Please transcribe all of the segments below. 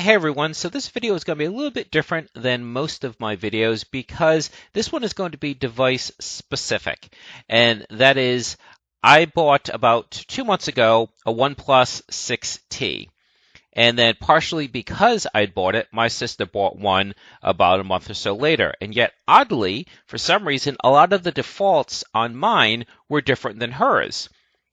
Hey everyone, so this video is going to be a little bit different than most of my videos because this one is going to be device specific. And that is, I bought about 2 months ago a OnePlus 6T. And then partially because I'd bought it, my sister bought one about a month or so later. And yet, oddly, for some reason, a lot of the defaults on mine were different than hers.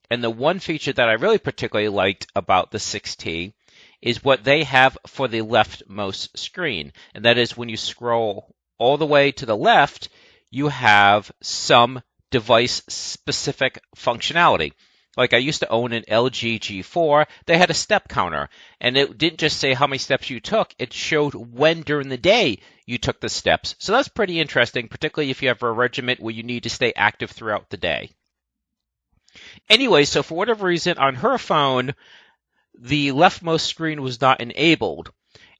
And the one feature that I really particularly liked about the 6T is what they have for the leftmost screen. And that is when you scroll all the way to the left, you have some device-specific functionality. Like I used to own an LG G4, they had a step counter. And it didn't just say how many steps you took, it showed when during the day you took the steps. So that's pretty interesting, particularly if you have a regiment where you need to stay active throughout the day. Anyway, so for whatever reason, on her phone, the leftmost screen was not enabled.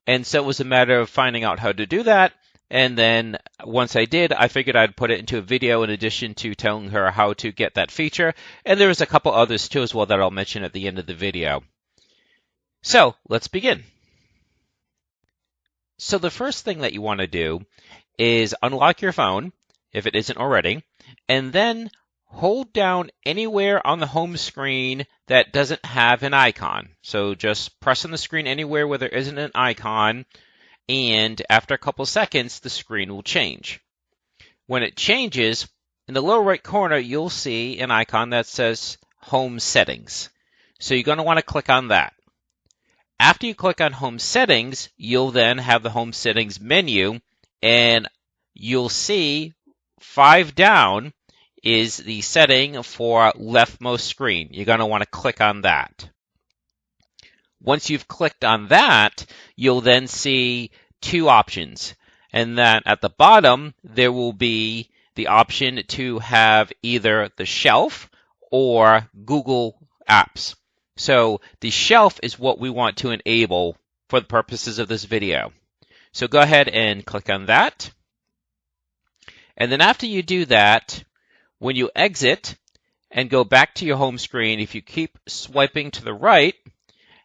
And so it was a matter of finding out how to do that. And then once I did, I figured I'd put it into a video in addition to telling her how to get that feature. And there was a couple others too as well that I'll mention at the end of the video. So let's begin. So the first thing that you want to do is unlock your phone, if it isn't already, and then hold down anywhere on the home screen that doesn't have an icon. So just press on the screen anywhere where there isn't an icon, and after a couple seconds, the screen will change. When it changes, in the lower right corner, you'll see an icon that says Home Settings. So you're going to want to click on that. After you click on Home Settings, you'll then have the Home Settings menu, and you'll see 5 down is the setting for leftmost screen. You're going to want to click on that. Once you've clicked on that, you'll then see 2 options. And then at the bottom, there will be the option to have either the shelf or Google Apps. So the shelf is what we want to enable for the purposes of this video. So go ahead and click on that. And then after you do that, when you exit and go back to your home screen, if you keep swiping to the right,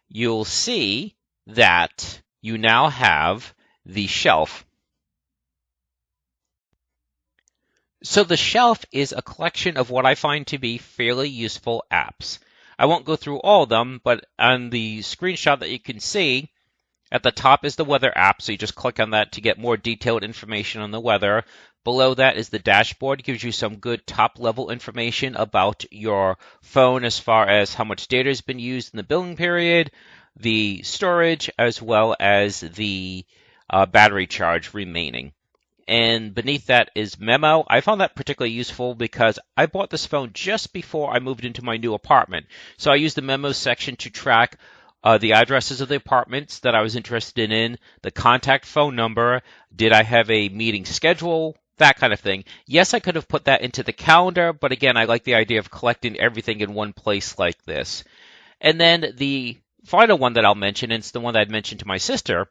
you'll see that you now have the shelf. So the shelf is a collection of what I find to be fairly useful apps. I won't go through all of them, but on the screenshot that you can see, at the top is the weather app, so you just click on that to get more detailed information on the weather. Below that is the dashboard. It gives you some good top-level information about your phone as far as how much data has been used in the billing period, the storage, as well as the battery charge remaining. And beneath that is Memo. I found that particularly useful because I bought this phone just before I moved into my new apartment. So I used the Memo section to track the addresses of the apartments that I was interested in, the contact phone number, did I have a meeting schedule, that kind of thing. Yes, I could have put that into the calendar, but again, I like the idea of collecting everything in one place like this. And then the final one that I'll mention, and it's the one that I'd mentioned to my sister,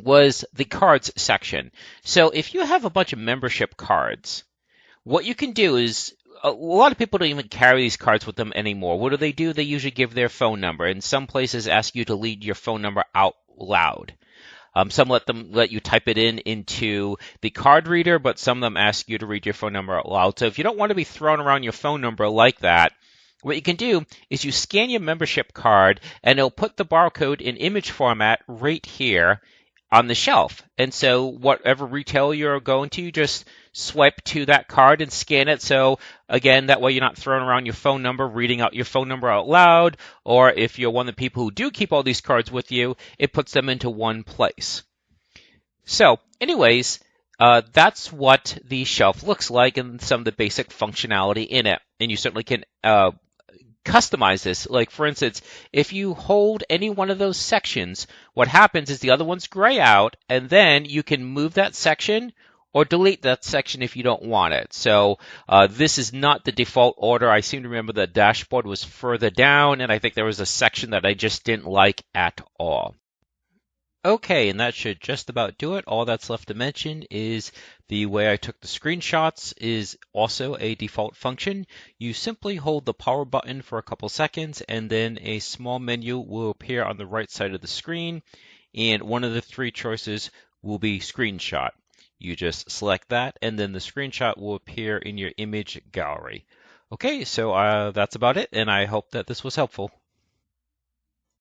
was the cards section. So if you have a bunch of membership cards, what you can do is, a lot of people don't even carry these cards with them anymore. What do? They usually give their phone number, and some places ask you to lead your phone number out loud. Some let you type it into the card reader, but some of them ask you to read your phone number out loud. So if you don't want to be throwing around your phone number like that, what you can do is you scan your membership card, and it'll put the barcode in image format right here on the shelf. And so whatever retailer you're going to, you just swipe to that card and scan it. So again, that way you're not throwing around your phone number, reading out your phone number out loud, or if you're one of the people who do keep all these cards with you, it puts them into one place. So anyways, that's what the shelf looks like and some of the basic functionality in it. And you certainly can customize this. Like for instance, if you hold any one of those sections, what happens is the other ones gray out, and then you can move that section or delete that section if you don't want it. So this is not the default order. I seem to remember the dashboard was further down, and I think there was a section that I just didn't like at all. Okay, and that should just about do it. All that's left to mention is the way I took the screenshots is also a default function. You simply hold the power button for a couple seconds, and then a small menu will appear on the right side of the screen. and one of the three choices will be screenshot. You just select that, and then the screenshot will appear in your image gallery. Okay, so that's about it, and I hope that this was helpful.